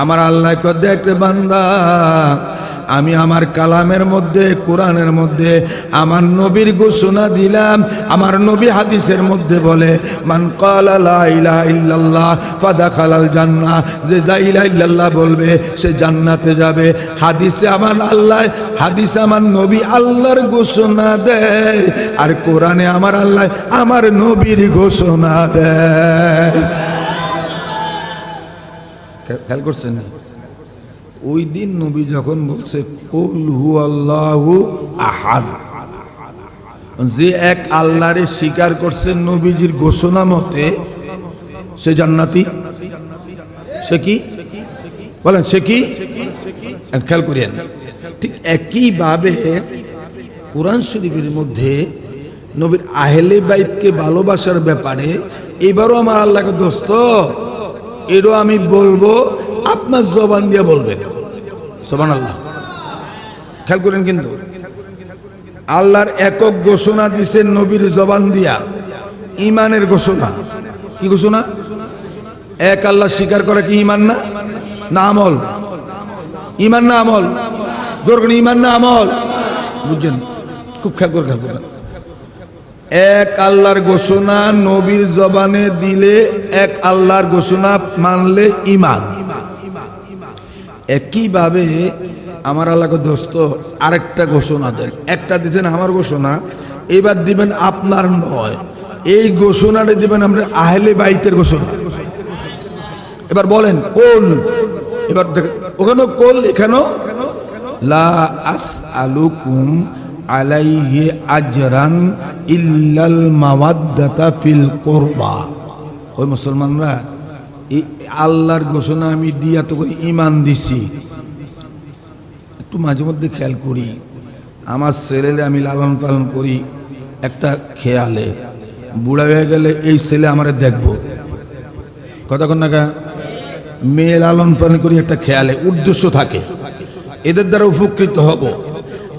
আমার আল্লাহ কয় দেখতে বান্দা, আমি আমার কালামের মধ্যে কোরআনের মধ্যে আমার নবীর ঘোষণা দিলাম। আমার নবী হাদিসের মধ্যে বলে, মান ক্বালা লা ইলাহা ইল্লাল্লাহ ফাদাখালাল জান্নাহ, যে লা ইলাহা ইল্লাল্লাহ বলবে সে জান্নাতে যাবে। হাদিসে আমার আল্লাহ, হাদিসে আমার নবী আল্লাহর ঘোষণা দেয়, আর কোরআনে আমার আল্লাহ আমার নবীর ঘোষণা দেয়। খেয়াল করছেন? ওই দিন নবী যখন বলছে কুল হুয়াল্লাহু আহাদ, যে এক আল্লাহরে স্বীকার করছে নবীজির ঘোষণা মতে, সে জান্নাতি। সে কি বলেন? সে কি? খেয়াল করেন, ঠিক একইভাবে কোরআন শরীফের মধ্যে নবীর আহলে বাইতকে ভালোবাসার ব্যাপারে এবারও আমার আল্লাহকে দোস্ত, এরও আমি বলবো, আপনার জবান দিয়ে বলবেন সুবহানাল্লাহ। খেয়াল করেন, কিন্তু আল্লাহর একক ঘোষণা দিছেন নবীর জবান দিয়া, ইমানের ঘোষণা। কি ঘোষণা? এক আল্লাহ স্বীকার করা কি ইমান না? না আমল? ইমান না আমল? জোর করে ইমান না আমল? বুঝছেন? খুব খেয়াল করে খেয়াল করেন। এক আল্লাহর ঘোষণা নবীর জবানে দিলে, এক আল্লাহর ঘোষণা মানলে ইমান। একইভাবে আমার আল্লাহকে দোস্ত আরেকটা ঘোষণা দেন। একটা দিবেন আমার ঘোষণা, এবার দিবেন আপনার নয়, এই ঘোষণাটা দিবেন আমরা আহলে বাইতের ঘোষণা। এবার বলেন কোল, এবার দেখেন ওখানে কোল, এখানেও লা আসআলুকুম আলাইহি আজরান ইল্লাল মাওয়াদ্দাতা ফিল কুরবা। ওই মুসলমানরা, এই আল্লাহর ঘোষণা আমি দিয়া তো করে ইমান দিছি। একটু মাঝে মধ্যে খেয়াল করি, আমার ছেলেলে আমি লালন পালন করি একটা খেয়ালে, বুড়া হয়ে গেলে এই ছেলে আমারে দেখবো, কথা কন না কা? মেয়ে লালন পালন করি একটা খেয়ালে, উদ্দেশ্য থাকে এদের দ্বারা উপকৃত হব।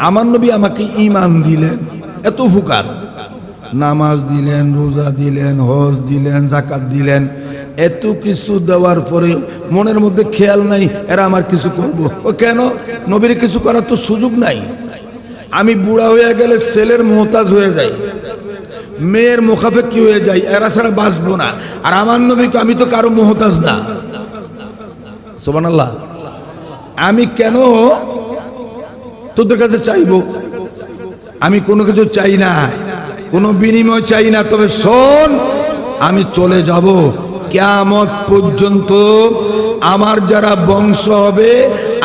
আমার নবী আমাকে ইমান দিলেন, এত উপকার, নামাজ দিলেন, রোজা দিলেন, হজ দিলেন, যাকাত দিলেন, এত কিছু দেওয়ার পরে মনের মধ্যে খেয়াল নাই এরা আমার কিছু করব। ও কেন? নবীর কিছু করার তো সুযোগ নাই। আমি বুড়া হয়ে গেলে ছেলের মোহতাজ হয়ে যাই, মেয়ের মুখাফেক্ষি হয়ে যাই, এরা ছাড়া বাঁচবো না। আর আমার নবীকে আমি তো কারো মোহতাজ না। সুবহানাল্লাহ। আমি কেন তোদের কাছে চাইবো? আমি কোনো কিছু চাই না, কোনো বিনিময় চাই না। তবে শোন, আমি চলে যাব, কিয়ামত পর্যন্ত আমার যারা বংশ হবে,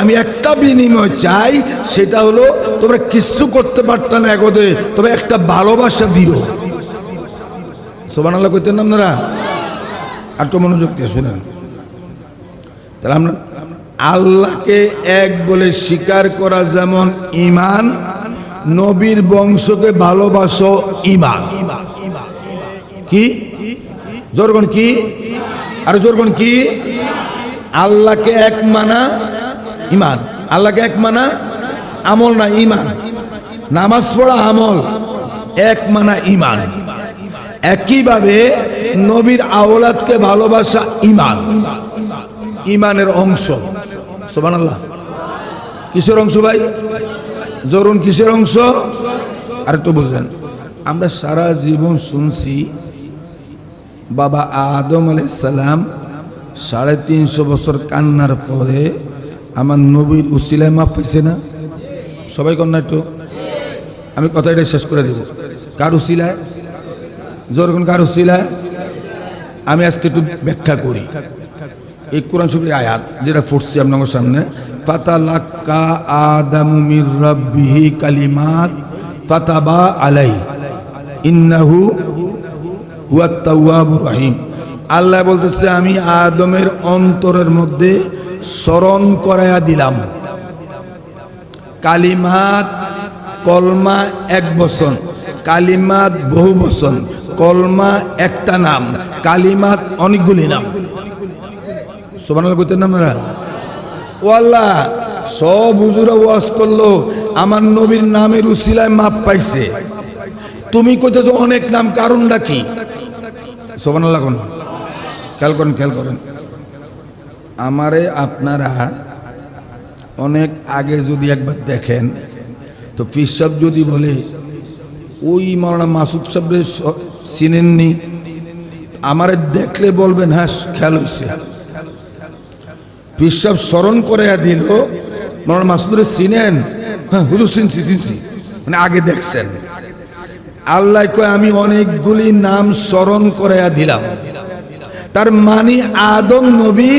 আমি একটা বিনিময় চাই, সেটা হলো তোমরা কিছু করতে পারত না এগোতে, তবে একটা ভালোবাসা দিও। সুবহানাল্লাহ কইতেন না আপনারা? আর তো মনোযোগ দিয়ে শুনেন। তাহলে আমরা আল্লাহকে এক বলে স্বীকার করা যেমন ঈমান, নবীর বংশকে ভালোবাসো ঈমান। কি জোরগণ? কি আর জোরগণ? কি? আল্লাহকে এক মানা ঈমান, আল্লাহকে এক মানা আমল না ঈমান। নামাজ পড়া আমল, এক মানা ঈমান। একইভাবে নবীর আওলাদকে ভালোবাসা ঈমান, ঈমানের অংশ। সুবহানাল্লাহ। কিসের অংশ ভাই? জরুন কিসের অংশ? আর একটু বুঝলেন, আমরা সারা জীবন শুনছি বাবা আদম আলাইহিস সালাম 350 বছর কান্নার পরে আমার নবীর উসিলায় মাফ হয়েছে না? সবাই কন্যা একটু, আমি কথাটা শেষ করে দেব। কার উসিলায়? জরুন কার উসিলায়? আমি আজকে একটু ব্যাখ্যা করি। এই কোরআন শরীফের আয়াত যেটা পড়ছি আপনাদের সামনে, ফাতালাক্কা আদামু মির রাব্বিহি কালিমাত ফাতাবা আলাই ইন্নাহু হুয়াত তাওয়াবুর রহিম। আল্লাহ বলতেছে, আমি আদমের অন্তরের মধ্যে স্মরণ করায়া দিলাম কালিমাত। কলমা এক বচন, কালিমাত বহু বচন, কলমা একটা নাম, কালিমাত অনেকগুলি নাম। সুবহানাল্লাহ কইতেন না আপনারা? ও আল্লাহ, সব হুজুরা ওয়াজ করলো আমার নবীর নামের উসিলায় মাপ পাইছে, তুমি কইতেছো অনেক নাম, কারণটা কি? সুবহানাল্লাহ কোন? খেয়াল করেন, খেয়াল করেন। আমারে আপনারা অনেক আগে যদি একবার দেখেন তো পীর সাহেব যদি বলে ওই মাওলানা মাসুদ সাহেব চিনেননি, আমারে দেখলে বলবেন হ্যাঁ খেয়াল হয়েছে। পীর সাহেব স্মরণ করে দিল মাওলানা মাসুদরে চিনেন, হ্যাঁ হুজুর চিনছি, মানে আগে দেখছেন। আল্লাহ কয় আমি অনেকগুলি নাম স্মরণ করে দিলাম, তার মানে আদম নবী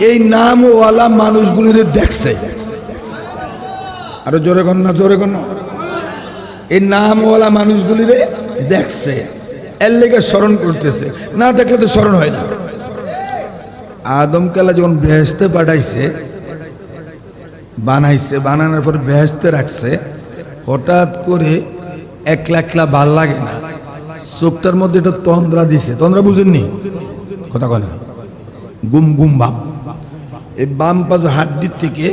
এই নামওয়ালা মানুষগুলির দেখছে। আরো জোরে কর না, জোরে কর না। এই নামওয়ালা মানুষগুলিরে দেখছে, এর লেগে স্মরণ করতেছে, না দেখলে তো স্মরণ হয় না। আদম কালা যখন বেহেশতে পাঠাইছে, বানাইছে, বানানোর পর বেহেশতে রাখছে, হঠাৎ করে একলা একলা ভাল লাগে না, চোখটার মধ্যে একটা তন্দ্রা দিছে। তন্দ্রা বুঝেননি কথা বলে, গুম গুম ভাব। এই বাম পাজু হাড্ডির থেকে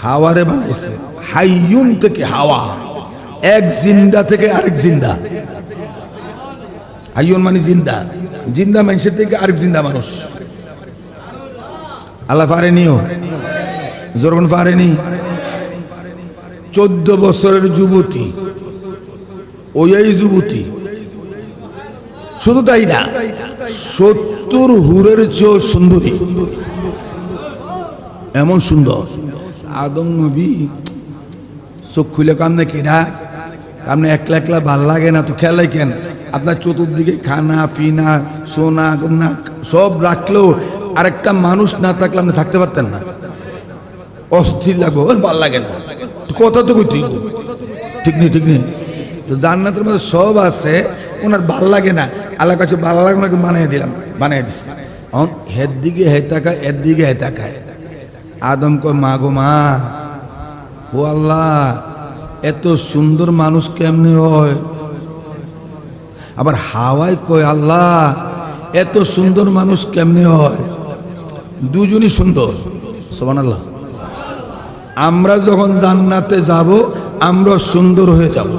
হাওয়ারে বানাইছে, হাইয়ুন থেকে হাওয়া, এক জিন্দা থেকে আরেক জিন্দা। হাইয়ুন মানে জিন্দা, জিন্দা মানুষের থেকে আরেক জিন্দা মানুষ। আল্লাহ পারেনিও, যখন পারেনি 14 বছরের যুবতী, ওই যুবতী, শুধু তাই না 70 হুরের চেয়েও সুন্দরী, এমন সুন্দর। আদম নবী চোখ খুলে কামনে কেনা, কামনে একলা একলা ভাল লাগে না তো খেলাই কেন? আপনার চতুর্দিকে খানা পিনা সোনা গন্না সব রাখলেও আরেকটা মানুষ না থাকলে আপনি থাকতে পারতেন না, অস্থির লাগবে, ভাল লাগে না। কথা তো কই, ঠিক নেই, ঠিক নেই। তো জান্নাতের মধ্যে সব আছে, ওনার ভাল লাগে না, আল্লাহ কাছে ভালো লাগে ওনাকে বানিয়ে দিলাম, বানিয়ে দিচ্ছি। এখন হের দিকে হে তাকায়, এর দিকে হে তাকায়। আদম কয় মা গো মা, ও আল্লাহ এত সুন্দর মানুষ কেমনে হয়? আবার হাওয়ায় কয় আল্লাহ এত সুন্দর মানুষ কেমনে হয়? দুজনই সুন্দর, সুবহানাল্লাহ। আমরা যখন জান্নাতে যাব আমরা সুন্দর হয়ে যাব।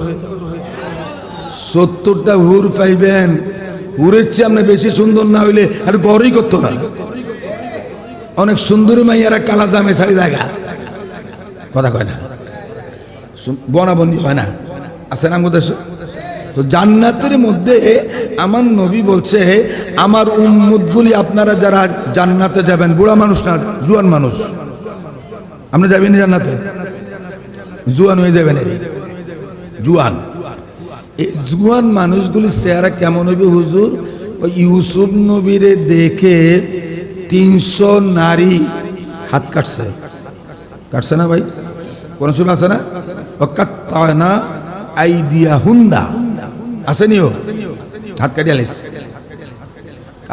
70টা হুর পাইবেন, হুরের চেয়ে আপনি বেশি সুন্দর না হইলে আর গড়ই করতো না। অনেক সুন্দরী মাইয়ারা কালা জামে শাড়ি জায়গা কথা কয় না, বনাবন্দি হয় না, আছে না আমাদের। তো জান্নাতের মধ্যে আমার নবী বলছে আমার উম্মতগুলি আপনারা যারা জান্নাতে যাবেন, বুড়া মানুষ না জুয়ান মানুষ, আপনি যাবেন জান্নাতে, জুয়ান হয়ে যাবেন। জুয়ান, এই জুয়ান মানুষগুলি চেহারা কেমন হইবে হুজুর? ওই ইউসুফ নবীরে দেখে 300 নারী হাত কাটছে, কাটছে না ভাই? কোন সময় আছে না না আইডিয়া হুন্ডা আসেনিও, হাত কাটিয়ে আলাইছে।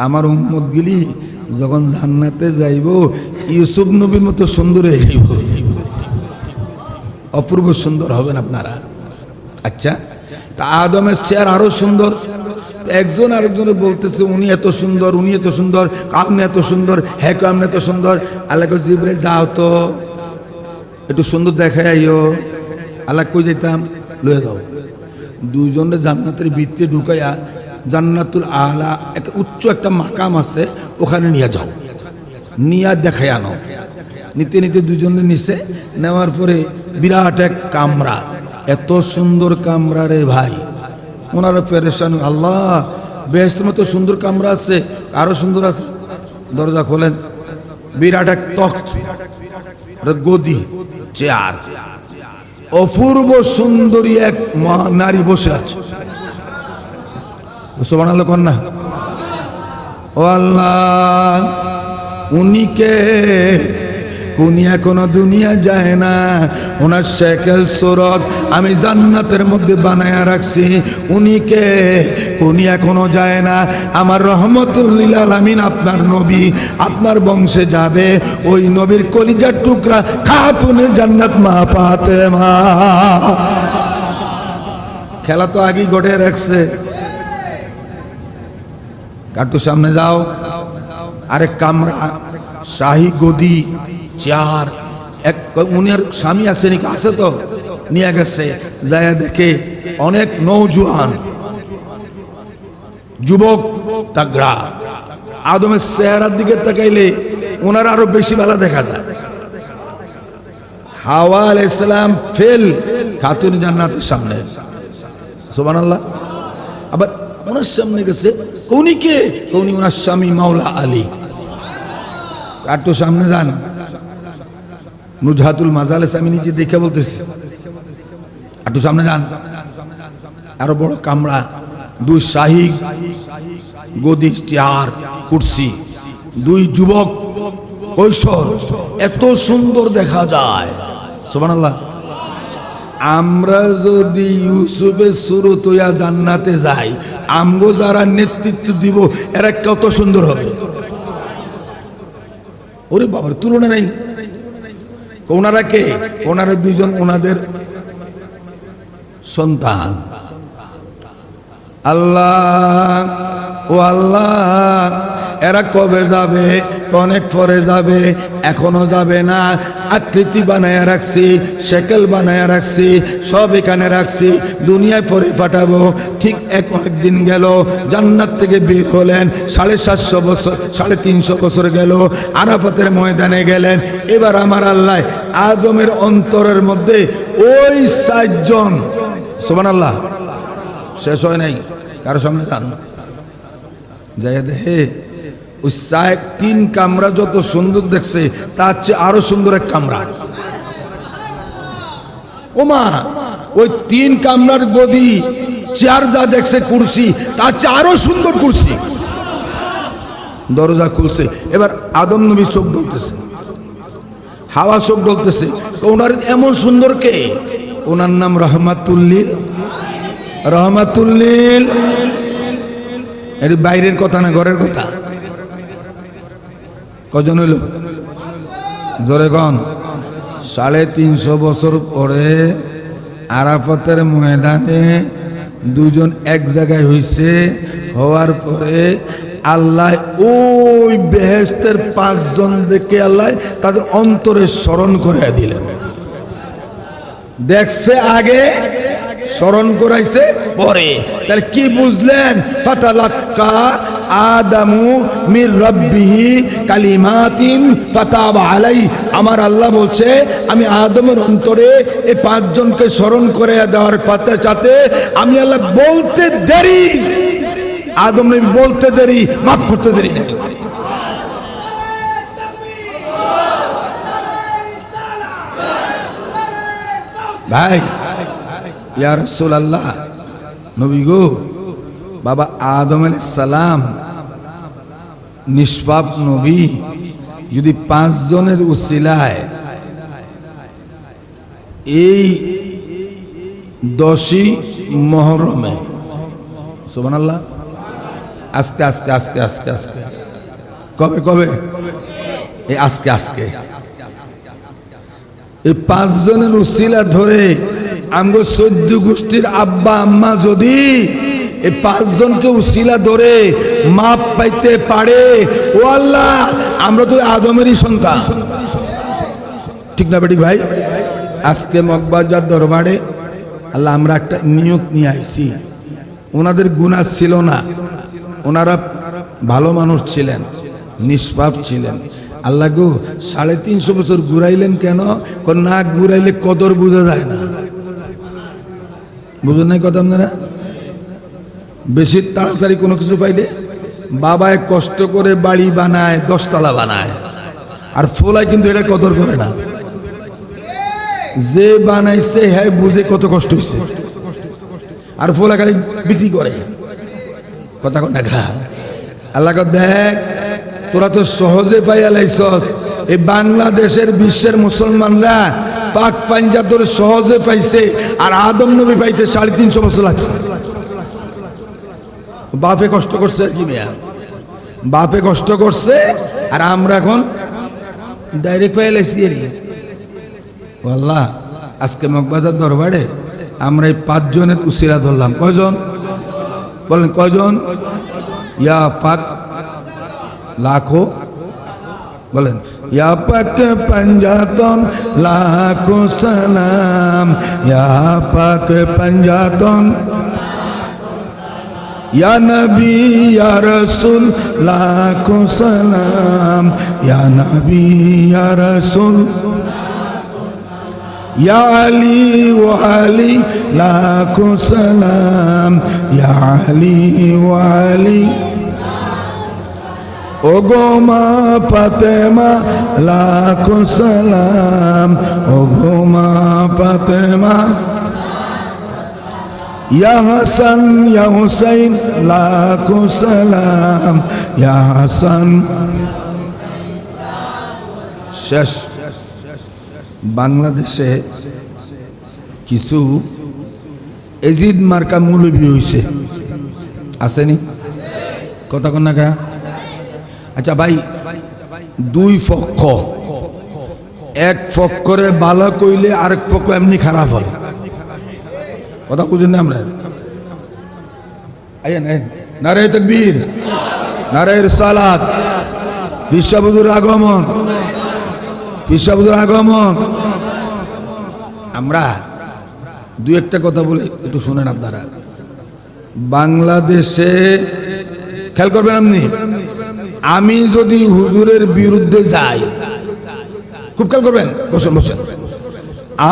আমার উম্মত গুলি যখন জান্নাতে যাইব ইউসুফ নবীর মতো সুন্দর হয়ে যাইব, অপূর্ব সুন্দর হবেন আপনারা। আচ্ছা, তা আদমের চেহারা আরো সুন্দর। একজন আরেকজনে বলতেছে উনি এত সুন্দর, উনি এত সুন্দর, আপনি এত সুন্দর, হ্যাঁ আপনি এত সুন্দর। আল্লাহ কই জিবরাইল যাও তো একটু সুন্দর দেখাই আইও। আল্লাহ কই যেতাম, লয়ে যাও। দুইজনে জান্নাতের ভিতরে ঢুকাইয়া জান্নাতুল আলা এক উচ্চ একটা মাকাম আছে, ওখানে নিয়ে যাও, নিয়ে দেখাই আনো। নিতে নিতে দুজনে নিচে নেওয়ার পরে বিরাট এক কামরা, এত সুন্দর কামরা রে ভাই, ওনারা পেরেশান। আল্লাহ বেহেশতের মতো সুন্দর কামরা আছে, আরো সুন্দর আছে। দরজা খোলেন, বিরাট এক তখ্ত, গদি, চেয়ার, অপূর্ব সুন্দরী এক নারী বসে আছে। সুবহানাল্লাহ কন্যা, ও আল্লাহ উনিকে উনি এখনো দুনিয়া যায় না, ওনার শেকেল সুরত আমি জান্নাতের মধ্যে বানায়া রাখছি। উনিকে উনি এখনো যায় না। আমার রহমতুল লিল আলামিন আপনার নবী আপনার বংশে যাবে, ওই নবীর কলিজার টুকরা খাতুনে জান্নাত মা ফাতেমা। খেলা তো আগেই গড়ে রাখছে। কাটু সামনে যাও, আরেক কামরা, শাহী গদি, চেয়ার। এক উনার স্বামী আছে নাকি? আছে তো, নিয়ে গেছে। যায় দেখে অনেক নৌজওয়ান যুবক তাগড়া। আদমের চেহারার দিকে তাকাইলে ওনার আরো বেশি ভালো দেখা যায়। হাওয়া আলাইহিস সালাম ফেল খাতুন জান্নাতের সামনে, সুবহানাল্লাহ। আবার ওনার সামনে গেছে, উনি কে? উনি ওনার স্বামী মাওলা আলী। আর তো সামনে যান, নুজহাতুল মাজালিস আমি নিজে দেখে বলতেছি, আর তো সামনে যান। আরো বড় কামরা, দুই শাহী গদি, চেয়ার, কুরসি, দুই যুবক কৈশোর, এত সুন্দর দেখা যায়, সুবহানাল্লাহ। আমরা যদি ইউসুফের সুরত হইয়া জান্নাতে যাই, আমগো যারা নেতৃত্ব দিব এরা কত সুন্দর হবে। ওরে বাবার তুলনা নেই। ওনারা কে? ওনারা দুইজন ওনাদের সন্তান। আল্লাহ ও আল্লাহ, এরা কবে যাবে? অনেক পরে যাবে, এখনো যাবে না। আকৃতি বানায় রাখছি, শেকেল বানায় রাখছি, সব এখানে রাখছি, দুনিয়ায় পরে পাঠাবো। ঠিক অনেক দিন গেল, জান্নাত থেকে বের হলেন, 750 বছর 350 বছর গেল, আরাফাতের ময়দানে গেলেন। এবার আমার আল্লাহ আদমের অন্তরের মধ্যে ওই 4 জন, সুবহানাল্লাহ, শেষ হয় নাই। কারো সামনে যান, যাই দেখে ওই 3 কামরা যত সুন্দর দেখছে, তার চেয়ে আরো সুন্দর এক কামরা। ওমা, ওই 3 কামরার গদি, চেয়ার যা দেখছে, কুরসি, তার চেয়ে আরো সুন্দর কুরসি। দরজা খুলছে, এবার আদম নবী চোখ ডলতেছে, হাওয়া চোখ ডলতেছে। ওনার এমন সুন্দর কে? ওনার নাম রহমাতুল্লিল। রহমাতুল্লিল, এর বাইরের কথা না, ঘরের কথা। কজন হইল? জোরে কন। 350 বছর পরে আরাফাতের ময়দানে দুজন এক জায়গায় হইছে। হওয়ার পরে আল্লাহ ওই বেহেশতের 5 জন দেখে আল্লাহ তাদের অন্তরে স্মরণ করে দিলেন। দেখছে আগে, স্মরণ করাইছে পরে। তাহলে কি বুঝলেন? ফাতালাক্কা আদামু মির রাব্বিহি কালিমাতিন ফাতাবা আলাই। আমার আল্লাহ বলছে, আমি আদমের অন্তরে এই 5 জনকে স্মরণ করে দেওয়ার সাথে আমি আল্লাহ বলতে দেরি, আদম নবী বলতে দেরি, মাফ করতে দেরি না। ভাই, ইয়া রাসূলুল্লাহ, নবী গো, বাবা আদম আলাইহিস সালাম নিষ্পাপ নবী, যদি 5 জনের উসিলায় এই 10ই মুহররমে, সুবহানাল্লাহ, আজকে আজকে আজকে আজকে আজকে কবে কবে এই আজকে আজকে এই 5 জনের উসিলা ধরে আমগো 14 গোষ্ঠীর আব্বা আম্মা যদি এই 5 জনকে উসিলা ধরে মাপ পাইতে পারে, ও আল্লাহ, আমরা তো আদমেরই সন্তান। ঠিক না বেটি ভাই? আজকে মগবাজার দরবারে আল্লাহ আমরা একটা নিয়ত নিয়ে আইছি। ওনাদের গুনাহ ছিল না, ওনারা ভালো মানুষ ছিলেন, নিষ্পাপ ছিলেন। আল্লাহ গো, 350 বছর ঘুরাইলেন কেন? না ঘুরাইলে কদর বোঝা যায় না। বুঝলেন নাই কথা আপনারা? বেশি তাড়াতাড়ি কোনো কিছু পাইলে বাবায় কষ্ট করে বাড়ি বানায়, 10 তলা বানায়, আর ফোলায় কিন্তু এটা কদর করে না। যে বানাইছে হ্যাঁ বুঝে কত কষ্ট হচ্ছে, আর ফোলা খালি বিক্রি করে। কথা কোন দেখা? আল্লাহ দেখ, তোরা তো সহজে পাইয়া লাইছস। এই বাংলাদেশের বিশ্বের মুসলমানরা পাক পাঞ্জাব ধরে সহজে পাইছে, আর আদম নবী পাইতে 350 বছর লাগছে। বাপে কষ্ট করছে আর কি মেয়া, বাপে কষ্ট করছে, আর আমরা এখন ডাইরেক্ট পাইয়া লাইছি। আল্লাহ, আজকে মগবাজার দরবারে আমরা এই 5 জনের উসিলা ধরলাম। কয়জন বলেন? কয়জন? ইয়া পাক লাখো, বলেন ইয়া পাক পঞ্জাতন লাখো সালাম, ইয়া পাক পঞ্জাতন, ইয়া নবী ইয়া রাসূল লাখো সালাম, ইয়া নবী ইয়া রাসূল ইয়া আলী ওয়া আলী লাখো সালাম, ইয়া আলী ওয়া আলী। ও গো মা ফাতেমা লাখো সালাম, ও গো মা ফাতেমা। ইয়া হাসান ইয়া হুসাইন লাখো সালাম, ইয়া হাসান। শেষ। বাংলাদেশে কিছু এজিদ মার্কা মৌলবী হয়েছে, আসেনি? কথা কন না কা? আচ্ছা ভাই, দুই পক্ষ, এক পক্ষরে ভালো কইলে আরেক পক্ষ এমনি খারাপ হয়। কথা বুঝেন না? আমরা নারে তাকবীর, নারে রিসালাত, বিশ্ববুদুর আগমন, বিশ্ববুদুর আগমন। আমরা দুই একটা কথা বলে একটু শুনেন আপনারা। বাংলাদেশে খেয়াল করবেন আপনি, আমি যদি হুজুরের বিরুদ্ধে যাই, খুব খেয়াল করবেন, বসেন বসেন,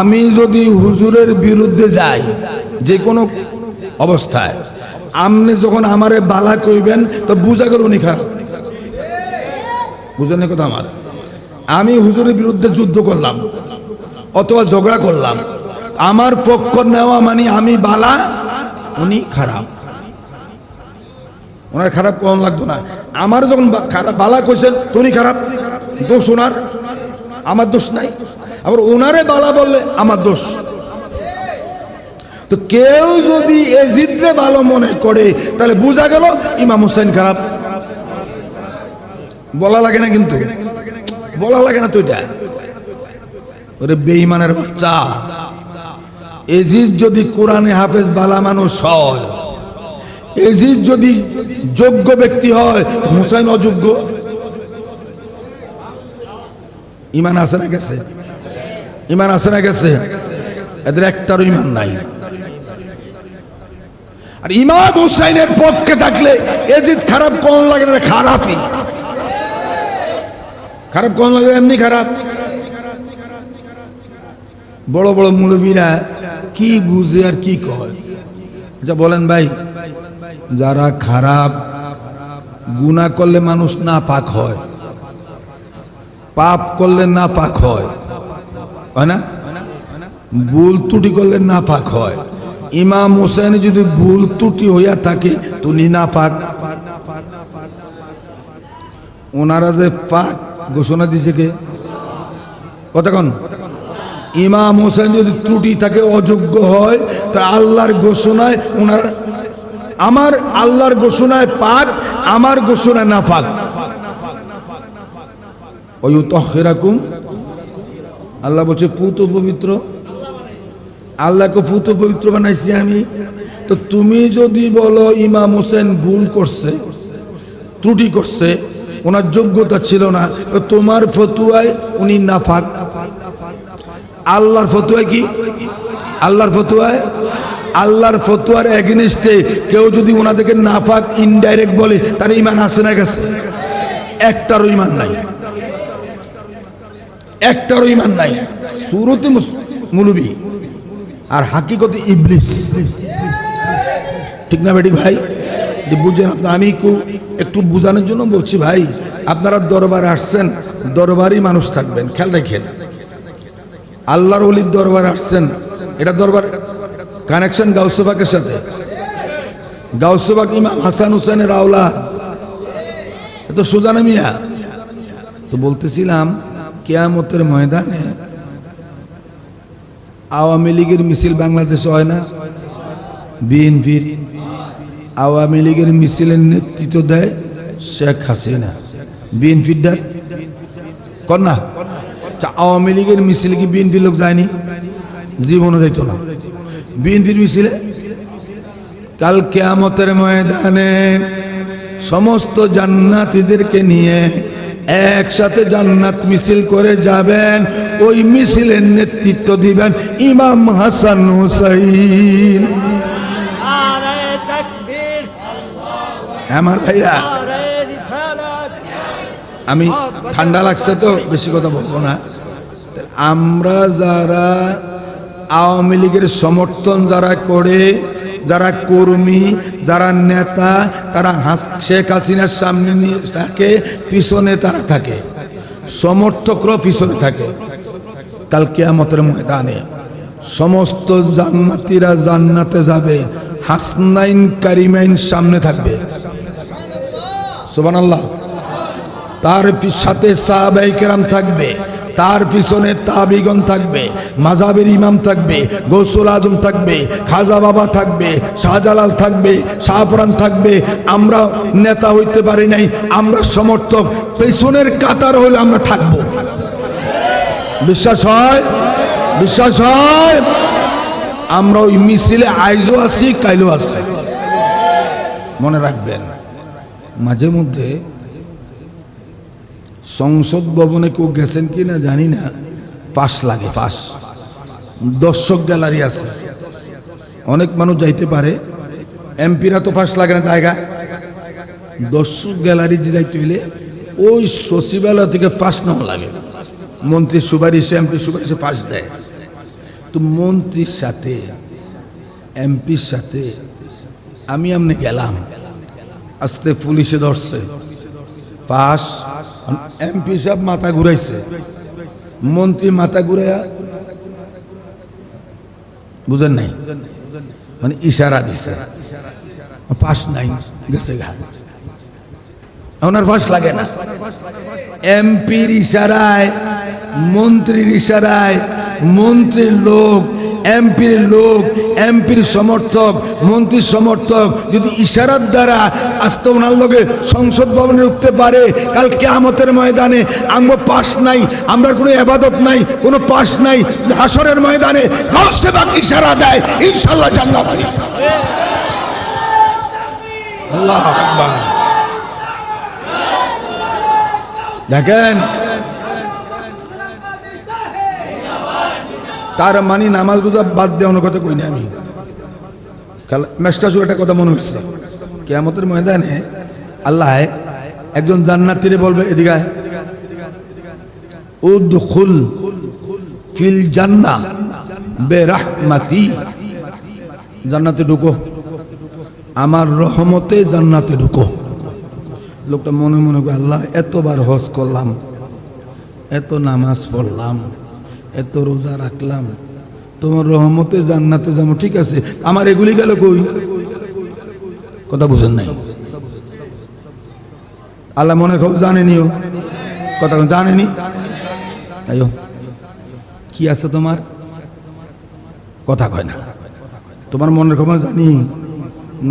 আমি যদি হুজুরের বিরুদ্ধে যাই যে কোনো অবস্থায়, আপনি যখন আমারে বালা কইবেন তো বুঝা গেল উনি খারাপ। বুঝেন কথা আমার? আমি হুজুরের বিরুদ্ধে যুদ্ধ করলাম অথবা ঝগড়া করলাম, আমার পক্ষ নেওয়া মানে আমি বালা, উনি খারাপ। ওনার খারাপ কোন লাগতো না, আমার যখন খারাপ বালা কইছেন তো উনি খারাপ, দোষ ওনার, আমার দোষ নাই। আবার ওনারে বালা বললে আমার দোষ। তো কেউ যদি এজিদরে ভালো মনে করে তাহলে বোঝা গেল ইমাম হুসাইন খারাপ। বলা লাগে না, কিন্তু বলা লাগে না তো। এটা ওরে বেঈমানের বাচ্চা, এজিদ যদি কোরআনে হাফেজ বালা মানুষ হয়, এজিদ যদি যোগ্য ব্যক্তি হয়, হুসাইন অযোগ্য। ইমান আছে না গেছে? ইমান আছে না গেছে? এদের একটারও ইমান নাই। আর ইমাম হুসাইনের পক্ষে থাকলে এজিদ খারাপ কোন লাগে না? খারাপই খারাপ কোন লাগে? এমনি খারাপ। বড় বড় মুলবীরা কি বুঝে আর কি কয়? আচ্ছা বলেন ভাই, যারা খারাপ, গুনাহ করলে মানুষ না পাক হয়, পাপ করলে না পাক হয়, হয় না? ভুল ত্রুটি করলে না পাক হয়। ইমাম হোসেন যদি ভুল ত্রুটি হইয়া থাকে তো না পাক। ওনারা যে পাক ঘোষণা দিছে কে? কতক্ষণ? ইমাম হোসেন যদি ত্রুটি থাকে, অযোগ্য হয়, তা আল্লাহর ঘোষণায় ওনার, আমার আল্লাহর ঘোষণায় পাক, আমার ঘোষণায় না পাক। ওয়ুতাহহিরাকুম, আল্লাহ বলছে পুত পবিত্র, আল্লাহকে পুত পবিত্র বানাইছি আমি। তো তুমি যদি বলো ইমাম হোসেন ভুল করছে, ত্রুটি করছে, ওনার যোগ্যতা ছিল না, তো তোমার ফতুয়ায় উনি নাফাক। আল্লাহর ফতুয়ায় কি? আল্লাহর ফতুয়ায়, আল্লাহর ফতুয়ার এগেইনস্টে কেউ যদি ওনাদেরকে নাফাক ইনডাইরেক্ট বলে, তার ইমান আছে না গেছে? একটারও ইমান নাই, একটারও ইমান নাই। সুরতে মুলবি আর হাকিকতে ইবলিস। ঠিক না বেটি ভাই? বুঝছেন আপনি? আমি একটু বুঝানোর জন্য বলছি ভাই, আপনারা দরবারে আসছেন, দরবারই মানুষ থাকবেন, খেয়াল রাখেন। আল্লাহর ওলির দরবারে আসছেন, এটা দরবার কানেকশন গাউসে পাকের সাথে। গাউসে পাক ইমাম হাসান হুসেনের আওলাদ, এত সোজা না মিয়া। তো বলতেছিলাম, কিয়ামতের ময়দানে আওয়ামী লীগের মিছিল বাংলাদেশে হয় না? বিএনপির আওয়ামী লীগের মিছিলের নেতৃত্ব দেয় শেখ হাসিনা। বিএনপির ডাক কর না। আওয়ামী লীগের মিছিলে কি বিএনপির লোক যায়নি? জীবনও যাইত না বিএনপির মিছিলে। কাল কিয়ামতের ময়দানে সমস্ত জান্নাতীদেরকে নিয়ে একসাথে জান্নাত মিছিল করে যাবেন। ওই মিছিলের নেতৃত্ব দিবেন ইমাম হাসান হুসাইন। আমার ভাইরা, আমি ঠান্ডা লাগছে তো বেশি কথা বলবো না। আমরা যারা আওয়ামী লীগের সমর্থন যারা করে, যারা কর্মী, যারা নেতা, তারা শেখ হাসিনার সামনে নিয়ে থাকে, পিছনে তারা থাকে, সমর্থকরাও পিছনে থাকে। কাল কিয়ামতের ময়দানে সমস্ত জান্নাতীরা জান্নাতে যাবে, হাসনাইন কারিমাইন সামনে থাকবে, সুবহানাল্লাহ। তার সাথে সাহাবায়ে কেরাম থাকবে, তার পিছনে তাবিগণ থাকবে, মাযহাবের ইমাম থাকবে, গৌসুল আজম থাকবে, খাজা বাবা থাকবে, শাহজালাল থাকবে, শাহপুরান থাকবে। আমরা নেতা হইতে পারি নাই, আমরা সমর্থক, পেছনের কাতার হলে আমরা থাকবো। বিশ্বাস হয়? বিশ্বাস হয়? আমরা ওই মিছিলে আইজও আছি, কাইলও আছি। মনে রাখবেন, মাঝে মধ্যে সংসদ ভবনে কেউ গেছেন কি না জানি না, ফাঁস লাগে, ফাঁস। দর্শক গ্যালারি আছে, অনেক মানুষ যাইতে পারে, এমপিরা তো ফাঁস লাগে না জায়গা। দর্শক গ্যালারি যে যাইতে হইলে ওই সচিবালয় থেকে ফাঁস নেওয়া লাগে। মন্ত্রী সুপারিশে, এমপি সুপারিশে ফাঁস দেয়। তো মন্ত্রীর সাথে এমপির সাথে আমি আমনে গেলাম, আস্তে পুলিশে ধরছে, ফাঁস। এমপি সাহেব মাথা ঘুরাইছে, মন্ত্রী মাথা ঘুরাইয়া, বুঝেন নাই, মানে ইশারা দিছে, ফাঁস নাই, গেছে ঘা। ওনার ফাঁস লাগে না। এমপির ইশারায়, মন্ত্রীর ইশারায়, মন্ত্রীর লোক, এমপির লোক, এমপির সমর্থক, মন্ত্রীর সমর্থক যদি ইশারার দ্বারা আস্তে ওনার লোকে সংসদ ভবনে উঠতে পারে, কাল কিয়ামতের ময়দানে আমরা পাস নাই, আমরা কোনো ইবাদত নাই, কোনো পাস নাই, হাসরের ময়দানে গাউসে পাক ইশারা দেয়, ইনশাআল্লাহ জান্নাত। আল্লাহু আকবার। দেখেন, তার মানে নামাজ রোজা বাদ দেওয়ার কথা কই না আমি। কাল মেস্টাজুর একটা কথা মনে হচ্ছে, কিয়ামতের ময়দানে আল্লাহ একজন জান্নাতীরে বলবে, এদিকে উদখুল ফিল জান্নাহ বিরাহমাতি, জান্নাতে ঢুকো, আমার রহমতে জান্নাতে ঢুকো। লোকটা মনে মনে করে, আল্লাহ এতবার হজ করলাম, এত নামাজ পড়লাম, এত রোজা রাখলাম, তোমার রহমতে জান্নাতে যাবো, ঠিক আছে, আমার এগুলি গেল কই? কথা বুঝেন নাই? আল্লাহ মনে খবর জানেনিও, কথা জানেনি, তাইও কি আছে তোমার? কথা কয় না। তোমার মনের খবর জানি,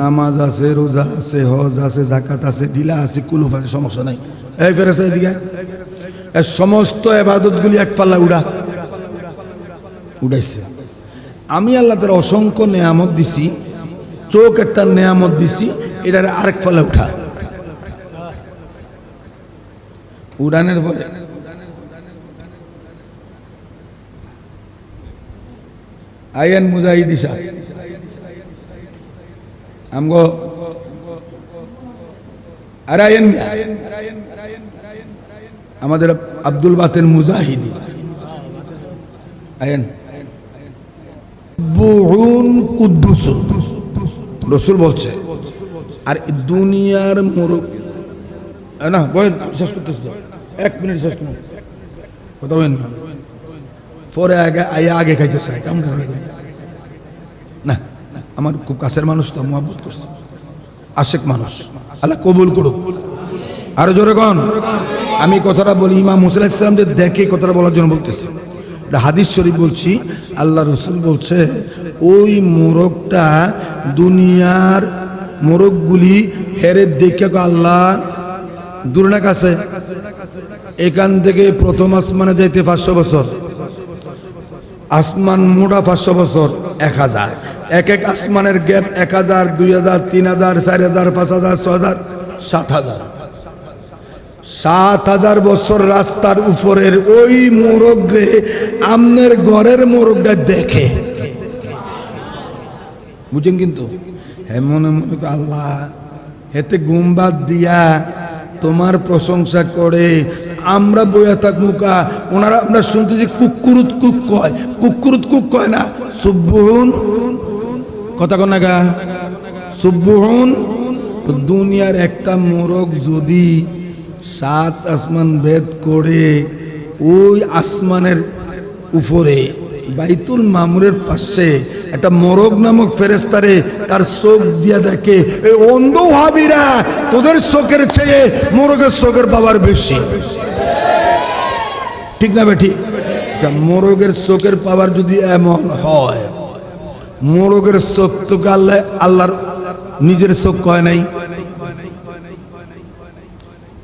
নামাজ আছে, রোজা আছে, হজ আছে, যাকাত আছে, ঢিলা আছে, কুলুফ আছে, সমস্যা নাই। এই ফেরেশতা এদিকে, এই সমস্ত ইবাদতগুলি এক পাল্লা উড়াইছে। আমি আল্লাহ তার অসংখ্য নেয়ামত দিছি, চোখ একটা নেয়ামত দিছি, এটার আরেক পাল্লা উঠা। উড়ানের পরে আইয়ান মুজাহিদ ইসা আমগো আর আইয়ান আমাদের আব্দুল বাতেন মুজাহিদি আইয়ান বুহুন কুদ্দুস রাসূল বলছে। আর দুনিয়ার মোরগ না বলেন, শেষ করতেছ তো, 1 মিনিট শেষ করুন, কথা বলেন না, পরে আগে খাইতে চাই, কেমন না? আমার খুব কাছের মানুষ তো, মুহাব্বত করছে, আশেক মানুষ, আল্লাহ কবুল করুক। আরো জোরে কন। আমি কথাটা বলি, ইমাম মুসা আলাইহিস সালাম যে দেখে কথাটা বলার জন্য বলতেছি, হাদিস শরীফ বলছি, আল্লাহ রসুল বলছে ওই মোরগটা দুনিয়ার মোরগগুলি হেরে দেখে, আল্লাহ দূরে কাছে, এখান থেকে প্রথম আসমানে যাইতে 500 বছর, আসমান মোটা 500 বছর, 1000, এক এক আসমানের গ্যাপ 1000, 2000, 3000, 4000, 5000, 6000, 7000, 7000 বছর রাস্তার উপরের ওই মোরগে আমনের ঘরের মোরগটা দেখে, বুঝেন? কিন্তু হ্যাঁ, মনে মনে আল্লাহ হেতে গুম্বাদ দিয়া তোমার প্রশংসা করে আমরা বইয়া থাকমুকা। ওনারা আমরা শুনতেছি কুকুরুত কুক কয় না, সুব্বুহুন কথা কন না গা, সুব্বুহুন। দুনিয়ার একটা মোরগ যদি 7 আসমান ভেদ করে ওই আসমানের উপরে বাইতুল মামুরের পাশে একটা মোরগ নামক ফেরেস্তারে তার চোখ দিয়া দেখে, এই অন্ধ ভাবিরা তোদের চোখের চেয়ে মোরগের চোখের পাওয়ার বেশি, ঠিক না বেঠি? মোরগের চোখের পাওয়ার যদি এমন হয়, মোরগের চোখ তো আল্লাহর নিজের চোখ কয় নাই।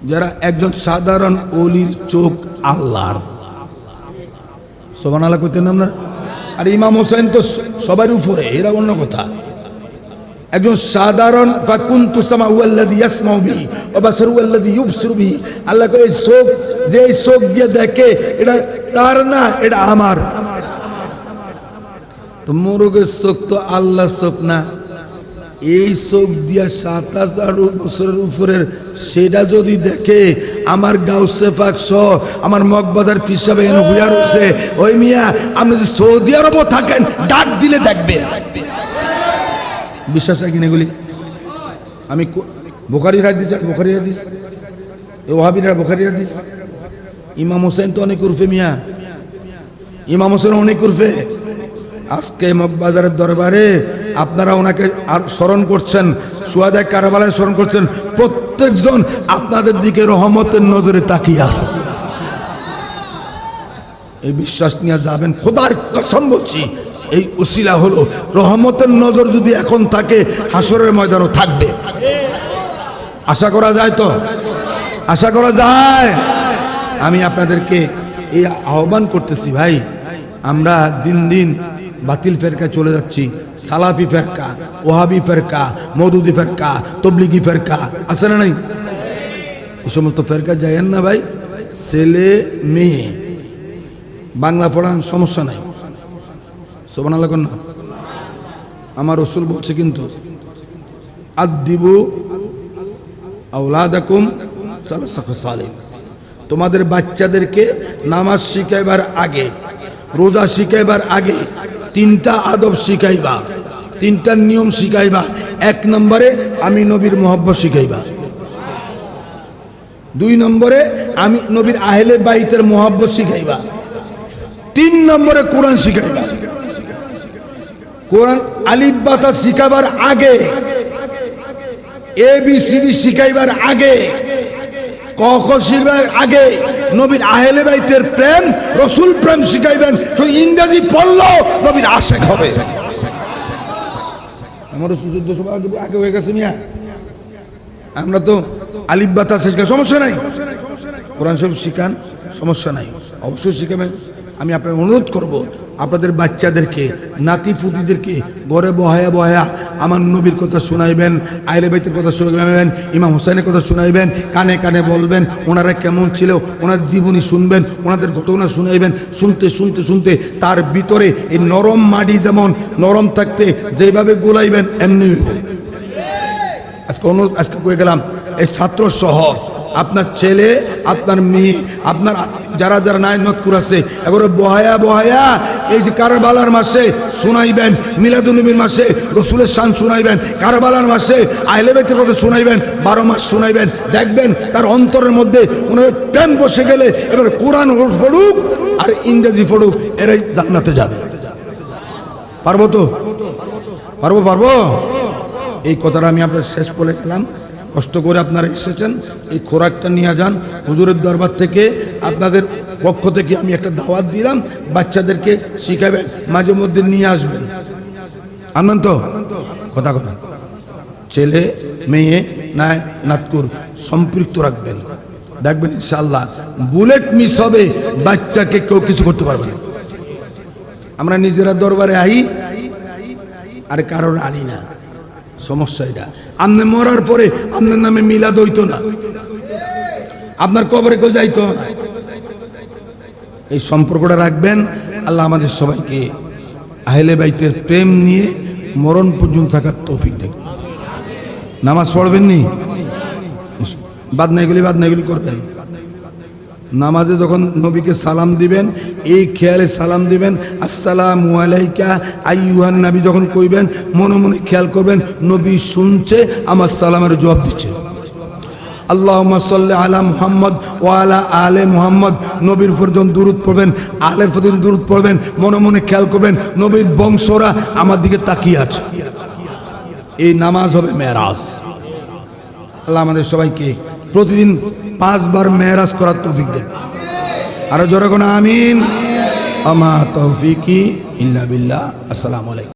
যারা একজন সাধারণ ওলির চোখ আল্লাহর, সুবহানাল্লাহ কইতেন না? আর ইমাম হোসেন তো সবার উপরে, এরা অন্য কথা। একজন সাধারণ ফাকুনতু সামাউ আল্লাযী ইয়াসমাউ বিহি ওয়া বাসারু আল্লাযী ইউবসিরু বিহি, আল্লাহ কয় চোখ, যে চোখ দিয়ে দেখে এটা তার না, এটা আমার। তো মোরগের চোখ তো আল্লাহর চোখ না, এই চোখ দিয়া ৭,০০০ বছরের উপরের সেটা যদি দেখে, আমার গাউসে পাক সহ আমার মগবাজার পিসাবে এনে বুঝা রয়েছে, ওই মিয়া আপনি যদি সৌদি আরবও থাকেন ডাক দিলে দেখবে। বিশ্বাস রাখেন এগুলি? আমি বুখারীর হাদিস, ওয়াহাবীরা বুখারীর হাদিস। ইমাম হোসেন তো অনেক উর্ফে মিয়া, ইমাম হোসেন অনেক উর্ফে। আজকে মগবাজারের দরবারে আপনারা ওনাকে আর স্মরণ করছেন, সুহাদায়ে কারবালায় স্মরণ করছেন, প্রত্যেকজন আপনাদের দিকে রহমতের নজরে তাকিয়ে আছে। এই বিশ্বাস নিয়ে যাবেন, খোদার কসম বলছি, এই উসিলা হলো রহমতের নজর যদি এখন থাকে, হাসরের ময়দানও থাকবে। আশা করা যায় তো? আশা করা যায়। আমি আপনাদেরকে এই আহ্বান করতেছি, ভাই আমরা দিন দিন বাতিল ফেরকা চলে যাচ্ছি। সালাফি ফেরকা, ওহাবি ফেরকা, মওদুদি ফেরকা, তবলিগি ফেরকা আছে না নাই? এই সমস্ত ফেরকা যায়েন না ভাই। ছেলে মেয়ে বাংলা পড়ান, সমস্যা নাই, সুবহানাল্লাহ না? আমার রাসূল বলছে কিন্তু আদিবু আওলাদাকুম সালাসা খাসালিন, তোমাদের বাচ্চাদেরকে নামাজ শিখাইবার আগে, রোজা শিখাইবার আগে 3টা আদব শিখাইবা, 3টা নিয়ম শিখাইবা। 1 নম্বরে আমি নবীর মহব্বত শিখাইবা, 2 নম্বরে আমি নবীর আহলে বাইতের মহব্বত শিখাইবা, 3 নম্বরে কোরআন শিখাইবা। কোরআন আলিফ বা তা শিখাবার আগে, ABCD শিখাইবার আগে, ক খ শিখাইবার আগে নবীর আহলে বাইতের প্রেম, রাসূল প্রেম শিখাইবেন। তো ইংরেজি পড়লো নবীর আশিক হবে। আমার সুযোগ্য সব আগে হয়ে গেছে মিয়া, আমরা তো আলিফ বা তা শিখা, সমস্যা নাই। কোরআন শরীফ শিখান, সমস্যা নাই, অবশ্যই শিখাবেন। আমি আপনার অনুরোধ করব, আপনাদের বাচ্চাদেরকে, নাতি ফুতিদেরকে ঘরে বহায়া বহায়া আমার নবীর কথা শোনাইবেন, আহলে বাইতের কথা শোনাইবেন, ইমাম হোসেনের কথা শোনাইবেন, কানে কানে বলবেন ওনারা কেমন ছিল, ওনার জীবনী শুনবেন, ওনাদের ঘটনা শুনাইবেন। শুনতে শুনতে শুনতে তার ভিতরে এই নরম মাটি যেমন নরম থাকতে যেভাবে গোলাইবেন এমনি হইব। আজকে কয়ে গেলাম, এই ছাত্র সহ আপনার ছেলে, আপনার মেয়ে, আপনার যারা যারা নাইনতপুর আছে, এবারে বহায়া বহায়া এই যে কারবালার মাসে শুনাইবেন, মিলাদুন্নবীর মাসে রসুলের শান শুনাইবেন, কারবালার মাসে আহলে বাইতের কথা শুনাইবেন, 12 মাস শুনাইবেন। দেখবেন তার অন্তরের মধ্যে ওনাদের প্রেম বসে গেলে এবার কোরআন পড়ুক আর ইংরেজি পড়ুক, এরাই জান্নাতে যাবে। পারবো তো? পারবো। এই কথাটা আমি আপনার শেষ বলে গেলাম। কষ্ট করে আপনারা এসেছেন, এই খোরাকটা নিয়ে যান হুজুরের দরবার থেকে। আপনাদের পক্ষ থেকে আমি একটা দাওয়াত দিলাম, বাচ্চাদেরকে শিখাবেন, মাঝে মধ্যে নিয়ে আসবেন। আনবেন তো? কথা ছেলে মেয়ে নাতকুর সম্পৃক্ত রাখবেন, দেখবেন ইনশাআল্লাহ বুলেট মিস হবে, বাচ্চাকে কেউ কিছু করতে পারবে না। আমরা নিজেরা দরবারে আই আর কারোর আনি না, সমস্যা এটা। আপনি মরার পরে আপনার নামে মিলাদ হইতো না, আপনার কবরে কেউ যাইতো না। এই সম্পর্কটা রাখবেন। আল্লাহ আমাদের সবাইকে আহলে বাইতের প্রেম নিয়ে মরণ পর্যন্ত থাকার তৌফিক দেন। নামাজ পড়বেন নি? বাদ নাইগুলি করবেন। নামাজে যখন নবীকে সালাম দিবেন এই খেয়ালে সালাম দিবেন, আসসালামু আলাইকা আইয়ুহান নবী যখন কইবেন মনে মনে খেয়াল করবেন নবী শুনছে, আমার সালামের জবাব দিচ্ছে। আল্লাহুম্মা সাল্লি আলা মুহাম্মদ ওয়া আলা আলে মুহাম্মদ, নবীর উপর যখন দুরূদ পড়বেন, আলের প্রতি দুরূদ পড়বেন, মনে মনে খেয়াল করবেন নবীর বংশরা আমার দিকে তাকিয়ে আছে। এই নামাজ হবে মেরাজ। আল্লাহ আমাদের সবাইকে প্রতিদিন 5 বার মেরাজ করার তৌফিক দেন। আরো জোরে কোন আমিন। আমা তৌফিকি ইল্লা বিল্লাহ। আসসালামু আলাইকুম।